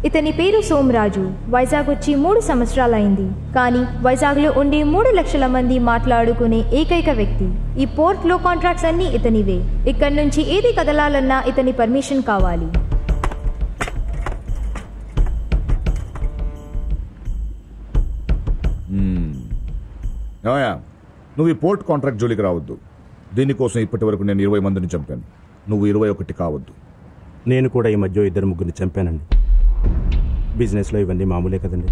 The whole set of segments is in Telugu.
ఇతని పేరు సోమరాజు. వైజాగ్ వచ్చి 3 సంవత్సరాలైంది. కానీ వైజాగ్లో ఉండే 3 లక్షల మంది మాట్లాడుకునే ఏకైక వ్యక్తి. ఈ పోర్ట్లో కాంట్రాక్ట్స్ అన్నీ ఇతనివే. ఇక్కడి నుంచి ఏది కదలాలన్నా ఇతని పర్మిషన్ కావాలి. నువ్వు ఈ పోర్ట్ కాంట్రాక్ట్ జోలికి రావద్దు. దీనికోసం ఇప్పటి వరకు నేను 20 మందిని చంపాను. నువ్వు 21 కావద్దు. నేను కూడా ఈ మధ్య 2-3 చంపానండి. బిజినెస్లో ఇవన్నీ మామూలే కదండి.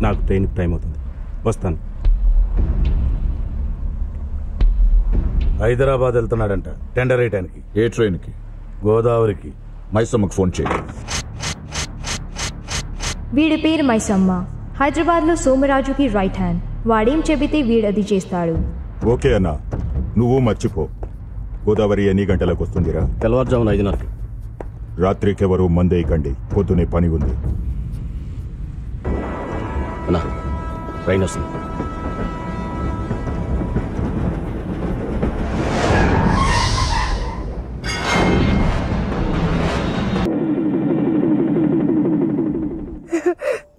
నాకు ట్రైన్కి టైం అవుతుంది. వస్తాను. హైదరాబాద్ వెళ్తున్నాడంట టెండర్ వేయడానికి. ఏ ట్రైన్కి? గోదావరికి. మైసమ్మకు ఫోన్ చేయి. వీడి పేరు మైసమ్మ. హైదరాబాద్లో సోమరాజుకి రైట్ హ్యాండ్. వాడేం చెబితే వీడది చేస్తాడు. ఓకే అన్న, నువ్వు మర్చిపో. గోదావరి ఎన్ని గంటలకు వస్తుందిరా? తెల్లవారుజామున 5:30. రాత్రికి ఎవరు మందేయకండి, పొద్దునే పని ఉంది. అన్నా ట్రైన్ వస్తుంది.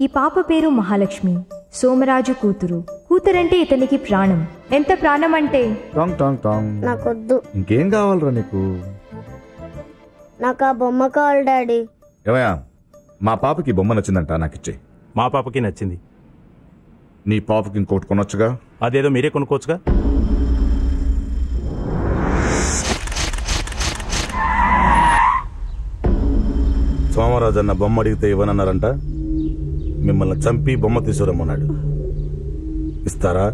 ఈ పాప పేరు మహాలక్ష్మి. సోమరాజు కూతురు. కూతురంటే ఇతనికి ప్రాణం. ఎంత ప్రాణం అంటే నాకొద్దు. ఇంకేం కావాలరా నీకు? నాకు ఆ బొమ్మ కావాలి డాడీ. ఏమయ్యా, మా పాపకి బొమ్మ నచ్చిందంట, నాకు ఇచ్చే. మా పాపకి నచ్చింది. నీ పాపకి ఇంకోటి కొనొచ్చుగా? అదేదో మీరే కొనుక్కోవచ్చుగా. సోమరాజు అన్న బొమ్మ అడిగితే ఇవ్వనన్నారంట. మిమ్మల్ని చంపి బొమ్మ తీసుకురమ్మన్నాడు. ఇస్తారా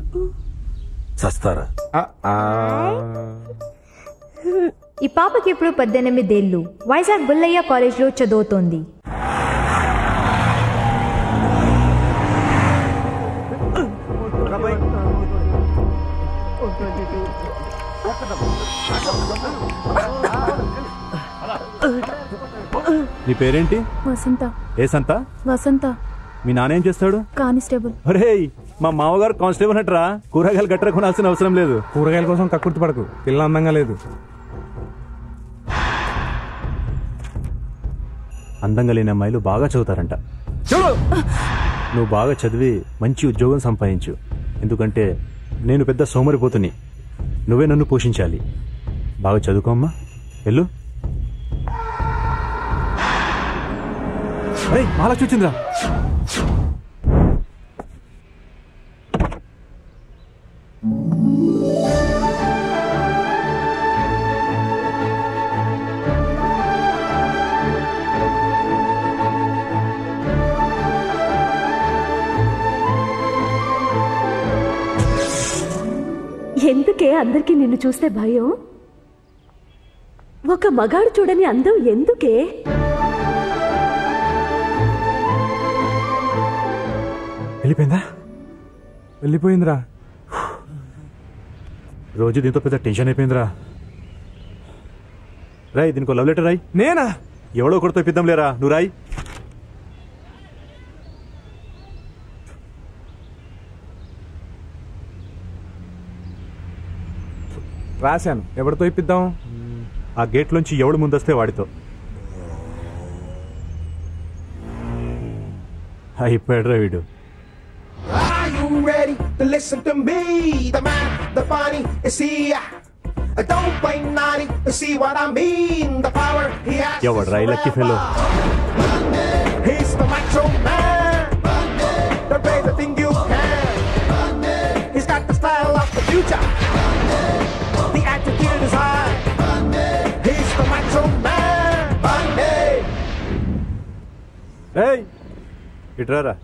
చస్తారా? ఈ పాపకి ఇప్పుడు 18 ఏళ్ళు. వైజాగ్ బుల్లయ్య కాలేజ్లో చదువుతోంది. నీ పేరేంటి? వసంత. ఏ సంత? వసంత. మీ నాన్న ఏం చేస్తాడు? కానిస్టేబుల్. అరే, మా మామగారు కానిస్టేబుల్ అంటరా. కూరగాయలు గట్రా కొనాల్సిన అవసరం లేదు. కూరగాయల కోసం కక్కుర్తి పడకు. పిల్ల అందంగా లేదు. అందంగా లేని అమ్మాయిలు బాగా చదువుతారంట. నువ్వు బాగా చదివి మంచి ఉద్యోగం సంపాదించు. ఎందుకంటే నేను పెద్ద సోమరిపోతుని. నువ్వే నన్ను పోషించాలి. బాగా చదువుకోమ్మా. వెళ్ళు. మహాలక్ష్మి వచ్చిందిరా. ఎందుకే అందరికి నిన్ను చూస్తే భయం? ఒక మగాడు చూడని అందం ఎందుకే? వెళ్ళిపోయిందా? వెళ్ళిపోయిందిరా. రోజు దీంతో పెద్ద టెన్షన్ అయిపోయిందిరా. రాయ్, దీనికి లవ్ లెటర్ రాయ్. నేనా? ఎవడో ఒకటితో ఇప్పిద్దాం లేరా. నువ్వు రాయ్. రాశాను. ఎవరితో ఇప్పిద్దాం? ఆ గేట్లోంచి ఎవడు ముందొస్తే వాడితో. అయిపోయాడురా వీడు. Ready to listen to me, the man, the funny is here. Don't play naughty to see what I mean. The power he has. Yo, what right lucky fellow. He's the macho man. The way the thing you can. He's got the style of the future. The attitude is high. He's the macho man. Hey, ఇట్రారా.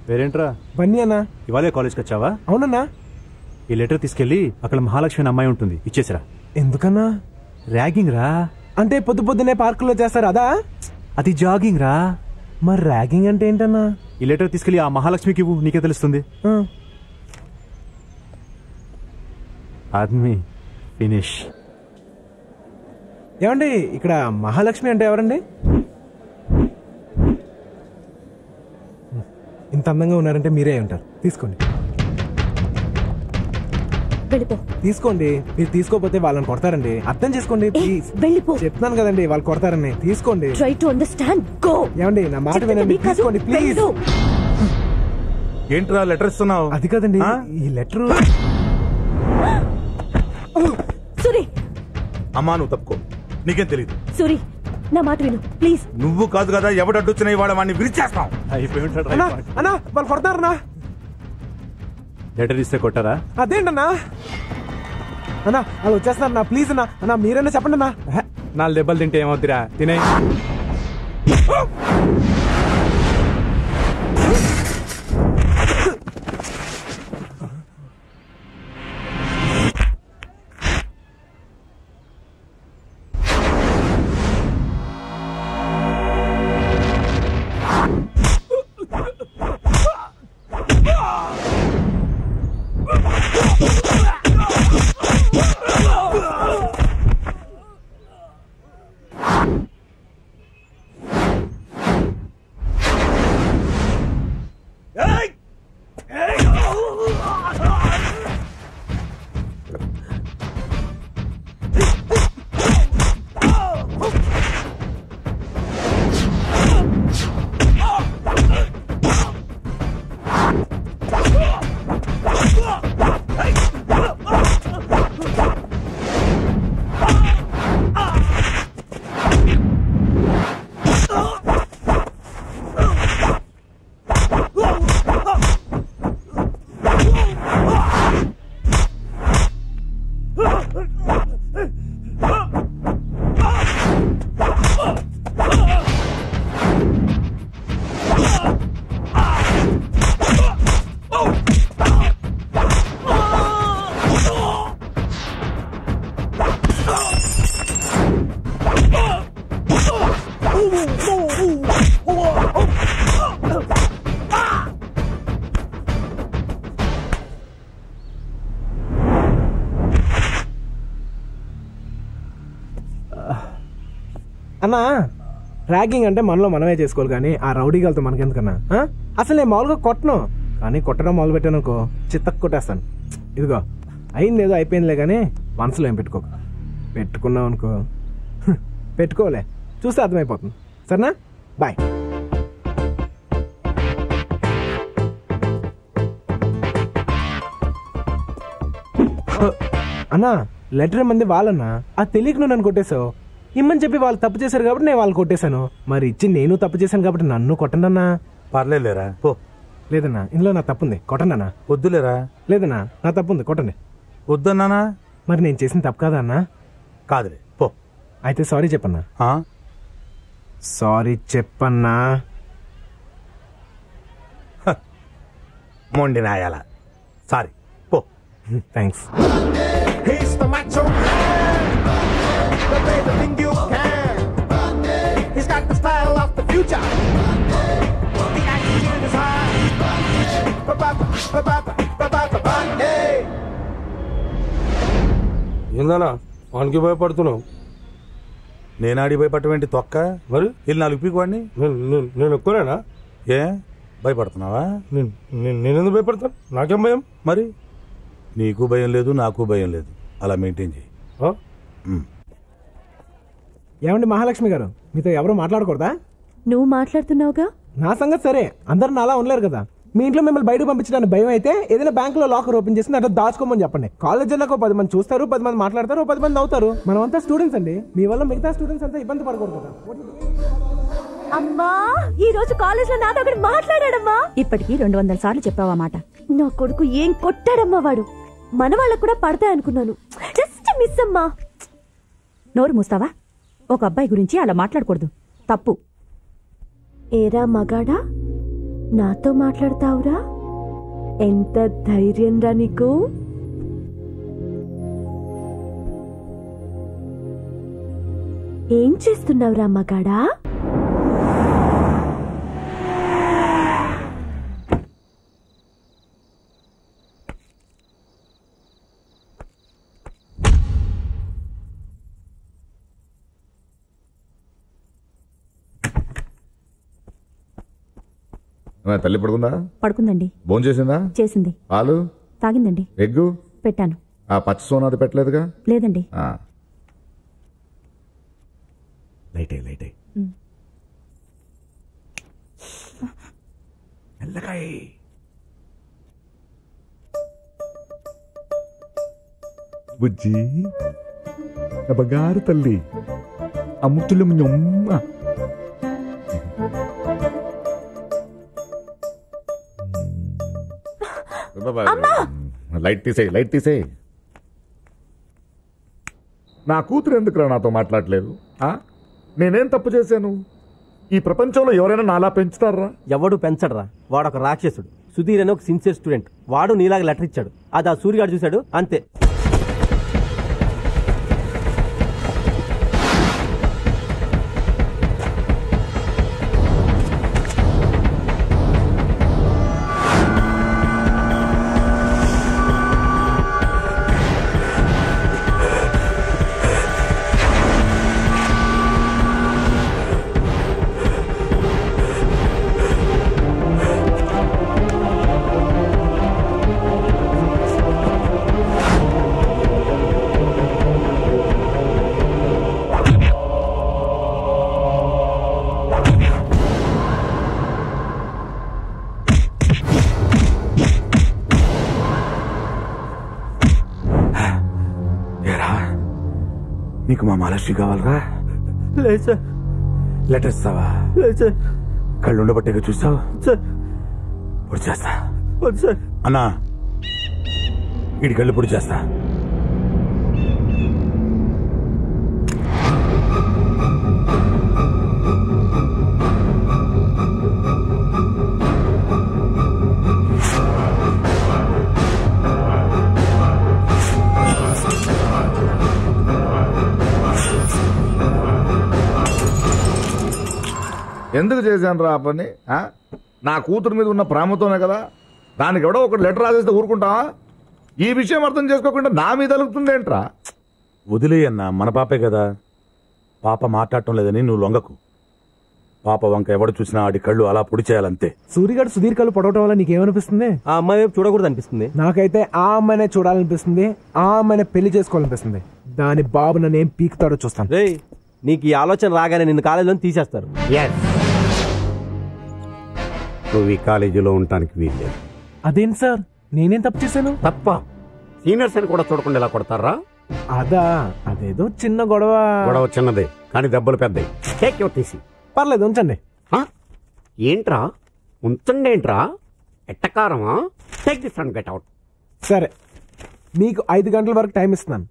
పేరేంట్రా? Bunny అన్నా. ఇవాళే కాలేజ్కి వచ్చావా? అవునన్నా. ఈ లెటర్ తీసుకెళ్లి అక్కడ మహాలక్ష్మి అనే అమ్మాయి ఉంటుంది, ఇచ్చేసిరా. ఎందుకన్నా? ర్యాగింగ్ రా. అంటే పొద్దున్నే పార్కులో చేస్తారు అదా? అది జాగింగ్ రా. మరి ర్యాగింగ్ అంటే ఏంటన్నా? ఈ లెటర్ తీసుకెళ్లి ఆ మహాలక్ష్మికి ఇవ్వు, నీకే తెలుస్తుంది. ఆద్మీ ఫినిష్. ఏమండి, ఇక్కడ మహాలక్ష్మి అంటే ఎవరండి? ఇంత అందంగా ఉన్నారంటే మీరే ఉంటారు. తీసుకోండి. వెళ్ళిపో. తీసుకోండి. మీరు తీసుకోపోతే వాళ్ళని కొడతారండి. అర్థం చేసుకోండి ప్లీజ్. వెళ్ళిపో. చెప్తున్నాను కదండి వాళ్ళు కొడతారని. తీసుకోండి. Try to understand. గో. ఏమండి నా మాట వినండి. తీసుకోండి ప్లీజ్. ఏంట్రా లెటర్ ఇస్తున్నావు? అది కదండి ఈ లెటర్. సూరి. అమ్మా నువ్వు తప్పుకో, నీకేం తెలియదు. సూరి నా మాట విను ప్లీజ్. నువ్వు కాదు కదా ఎవడు అడ్డొచ్చినా ఇవాళ వాడిని విరిచేస్తాం. అన్నా వాళ్ళు కొడతారన్నా. లెటర్ ఇస్తే కొట్టారా? అదేంటన్నా అన్నా వాళ్ళు వచ్చేస్తున్నారన్నా. ప్లీజ్ అన్నా. అన్నా మీరైనా చెప్పండి అన్నా. 4 దెబ్బలు తింటే ఏమవుతురా? తినే. అన్నా ర్యాగింగ్ అంటే మనలో మనమే చేసుకోవాలి కానీ ఆ రౌడీగాలతో మనకెందుకన్నా? అసలు నేను మామూలుగా కొట్టను, కానీ కొట్టడం మొదలు పెట్టాను అనుకో చిత్తకు కొట్టేస్తాను. ఇదిగో అయింది ఏదో అయిపోయిందిలే కానీ మనసులో ఏం పెట్టుకో. పెట్టుకున్నావు అనుకో పెట్టుకోలే చూస్తే అర్థమైపోతుంది. సరేనా? బాయ్. అన్నా లెటర్ మంది వాళ్ళన్నా అది తెలియక నువ్వు నన్ను కొట్టేశావు. ఇమ్మని చెప్పి వాళ్ళు తప్పు చేశారు కాబట్టి నేను వాళ్ళు కొట్టేశాను. మరి ఇచ్చి నేను తప్పు చేశాను కాబట్టి నన్ను కొట్టండి అన్నా. పర్లేదులేరా పో. లేదన్నా ఇందులో నా తప్పుంది, కొట్టండి అన్నా. వద్దులేరా. లేదన్నా నా తప్పుంది, కొట్టండి. వద్దన్నానా? మరి నేను చేసిన తప్పు కాదా అన్నా? కాదులే పో. అయితే సారీ చెప్పన్నా. సారీ చెప్పన్నా. మొండి నాయాల. సారీ పో. Thanks. He's the macho man. The way the thing you can. He's got the style of the future. The attitude is high. Ba-ba-ba-ba-ba-ba-ba-ba-ba-ba. ఏందన్నా వానికి భయపడుతున్నావు? నేనాడి భయపడటం తొక్క. మరి వీళ్ళు 4 పీకు వాడిని. నేను ఎక్కువనేనా? ఏ భయపడుతున్నావా? నేనెందుకు భయపడతాను? నాకేం భయం? మరి నీకు భయం లేదు, నాకు భయం లేదు. అలా మెయింటైన్ చేయి. ఏమండి మహాలక్ష్మి గారు, మీతో ఎవరు మాట్లాడకూడదా? నువ్వు మాట్లాడుతున్నావుగా. నా సంగతి సరే, అందరు నాలా ఉండలేరు కదా. మీ ఇంట్లో మిమ్మల్ని బయటకు పంపించడానికి భయం అయితే ఏదైనా బ్యాంకులో లాకర్ ఓపెన్ చేసి అట్లా దాచుకోమని చెప్పండి. కాలేజ్ అన్నాక 10 మంది చూస్తారు, 10 మంది మాట్లాడతారు, 10 మంది అవుతారు. మనమంతా స్టూడెంట్స్ అండి. మీ వల్ల మిగతా స్టూడెంట్స్ అంతా ఇబ్బంది పడకూడదు కదా. అమ్మా ఈ రోజు కాలేజ్ లో నాతో ఒకటి మాట్లాడాడమ్మా. ఇప్పటికి 200 సార్లు చెప్పావా మాట. నా కొడుకు ఏం కొట్టాడమ్మా వాడు. మన వాళ్ళకు కూడా పడతాయి అనుకున్నాను. జస్ట్ మిస్ అమ్మా. నోరు మూస్తావా? ఒక అబ్బాయి గురించి అలా మాట్లాడకూడదు, తప్పు. ఏరా మగాడా, నాతో మాట్లాడతావురా? ఎంత ధైర్యం రా నీకు? ఏం చేస్తున్నావురా మగాడా? తల్లి పడుకుందా? పడుకుందండి. భోజనం చేసిందా? చేసింది. పాలు తాగిందండి. ఎగ్గు పెట్టాను. ఆ పచ్చ సోనాది పెట్టలేదుగా? లేదండి. Light light మెల్లకాయ. బుజ్జి నా బంగారు తల్లి అమ్ముతులు ñొమ్మ. లైట్ తీసేయి. నా కూతురు ఎందుకురా నాతో మాట్లాడలేదు? నేనేం తప్పు చేశాను? ఈ ప్రపంచంలో ఎవరైనా నాలా పెంచుతారా? ఎవడు పెంచడరా, వాడొక రాక్షసుడు. సుధీర్ అని ఒక సిన్సియర్ స్టూడెంట్, వాడు నీలాగా లెటర్ ఇచ్చాడు. అది ఆ సూర్యగాడు చూశాడు, అంతే. నీకు మా మహాలక్ష్మి కావాలరా? లేదు సార్. లెటర్ ఇస్తావా? లేదు సార్. కళ్ళు ఉండబట్టేగా చూస్తావు సార్. పొడి చేస్తా. వద్దు సార్. అన్నా వీడి కళ్ళు పొడి చేస్తా. ఎందుకు చేశాను రా పని? నా కూతురు మీద ఉన్న ప్రేమతోనే కదా. దానికి ఎవడో ఒక లెటర్ రాసేస్తే ఊరుకుంటావా? ఈ విషయం అర్థం చేసుకోకుండా నా మీద అలుగుతుందేంట్రా? వదిలేయన్నా, మన పాపే కదా. పాప మాట్లాడటం లేదని నువ్వు లొంగకు. పాప వంక ఎవడు చూసినా ఆడి కళ్ళు అలా పొడి చేయాలంతే. సూర్యగాడు సుధీర్ కళ్ళు పొడవటం వల్ల నీకేమనిపిస్తుంది? ఆ అమ్మాయి వైపు చూడకూడదు అనిపిస్తుంది. నాకైతే ఆ అమ్మాయినే చూడాలనిపిస్తుంది, ఆ అమ్మాయినే పెళ్లి చేసుకోవాలనిపిస్తుంది. దాని బాబు నన్ను ఏం పీకుతాడో చూస్తాను. రేయ్, నీకు ఈ ఆలోచన రాగానే నిన్ను కాలేజీలో తీసేస్తారు. నువ్వు ఈ కాలేజీలో ఉండటానికి వీల్లేదు. అదేంటి సార్, నేనేం తప్పు చేశాను? తప్ప సీనియర్స్ అని కూడా చూడకుండా ఇలా కొడతారా? అదేదో చిన్న గొడవ. గొడవ చిన్నదే కానీ దెబ్బలు పెద్దవి. తీసి పర్లేదు, ఉంచండి. ఏంట్రా ఉంచండి? ఏంట్రా ఎట్టకారమా? Take this and get out. సరే, మీకు 5 గంటల వరకు టైం ఇస్తున్నాను.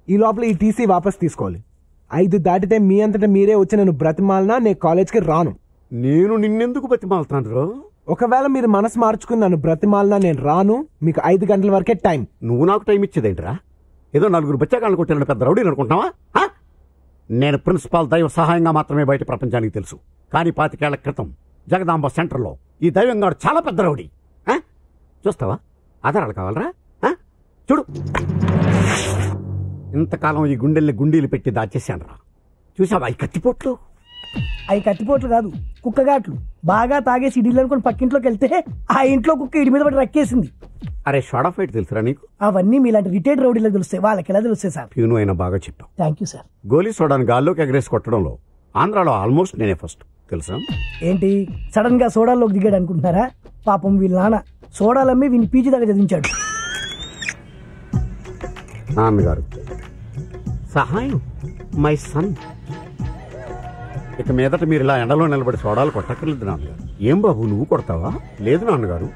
ఈ లోపల ఈ టీసీ వాపస్ తీసుకోవాలి. 5 దాటితే మీ అంతటా మీరే వచ్చి నన్ను బ్రతిమాలనా నేను కాలేజ్కి రాను. నేను నిన్నెందుకు బ్రతిమాలుతాను? ఒకవేళ మీరు మనసు మార్చుకుని నన్ను బ్రతిమాలనా నేను రాను. మీకు 5 గంటల వరకే టైం. నువ్వు నాకు టైం ఇచ్చేదేంట్రా? ఏదో 4 బచ్చాకాలను కొట్టిన పెద్ద రౌడీ అనుకుంటున్నావా? నేను ప్రిన్సిపాల్ దైవ సహాయంగా మాత్రమే బయట ప్రపంచానికి తెలుసు. కానీ 25 ఏళ్ల క్రితం జగదాంబ సెంటర్లో ఈ దైవంగాడు చాలా పెద్ద రౌడీ. చూస్తావా? ఆధారాలు కావాలరా? చూడు, ఇంతకాలం ఈ గుండెల్ని గుండీలు పెట్టి దాచేశాను రా. చూసావా ఈ కత్తిపోట్లు? అవి కత్తిపోట్లు కాదు, కుక్కగాట్లు. బాగా తాగేసి ఇడిలు అనుకుని పక్కింట్లోకి వెళ్తే ఆ ఇంట్లో కుక్క ఇడి మీద పడి రక్కేసింది. అరే షార్ట్ ఫైట్ తెలుసురా నీకు? అవన్నీ మీలాంటి రిటైర్డ్ రౌడీలకు తెలుస్తాయి, వాళ్ళకి ఎలా తెలుస్తాయి సార్? ప్యూను అయినా బాగా చెప్పావు. Thank you sir. గోలీ సోడాని గాల్లోకి ఎగరేసి కొట్టడంలో ఆంధ్రాలో ఆల్మోస్ట్ నేనే ఫస్ట్ తెలుసా? ఏంటి సడన్ గా సోడాల్లోకి దిగాడు అనుకుంటున్నారా? పాపం వీళ్ళ నాన్న సోడాలమ్మి వీని పీజీ దాకా చదివించాడు. నాన్నగారు సహాయం మై సన్. ఇక మీదట మీరు ఇలా ఎండలో నిలబడి సోడాలు కొట్టక్కర్లేదు నాన్నగారు. ఏం బాబు నువ్వు కొడతావా? లేదు నాన్నగారు,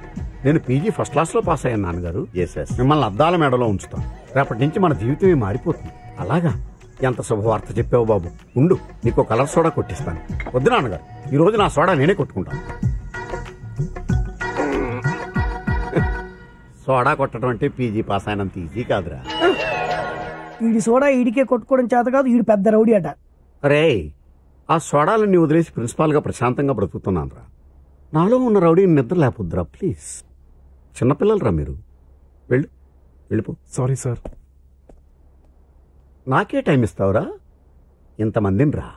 నేను పీజీ ఫస్ట్ క్లాస్ లో పాస్ అయ్యాను నాన్నగారు. మిమ్మల్ని అద్దాల మేడలో ఉంచుతాం. రేపటి నుంచి మన జీవితమే మారిపోతుంది. అలాగా? ఎంత శుభవార్త చెప్పావు బాబు. ఉండు, నీకు కలర్ సోడా కొట్టిస్తాను. వద్దు నాన్నగారు, ఈ రోజు నా సోడా నేనే కొట్టుకుంటాను. సోడా కొట్టడం అంటే పీజీ పాస్ అయినంత ఈజీ కాదురా. ఈడి సోడా ఈడికే కొట్టుకోవడం చేత కాదు, ఈడు పెద్ద రౌడీ అట. రే, ఆ సోడాలన్నీ వదిలేసి ప్రిన్సిపాల్గా ప్రశాంతంగా బ్రతుకుతున్నాను రా. నాలో ఉన్న రౌడీ నిద్ర లేకపోద్దురా ప్లీజ్. చిన్నపిల్లలరా మీరు. వెళ్ళిపో. Sorry sir. నాకే టైం ఇస్తావురా? ఇంతమందిని రా.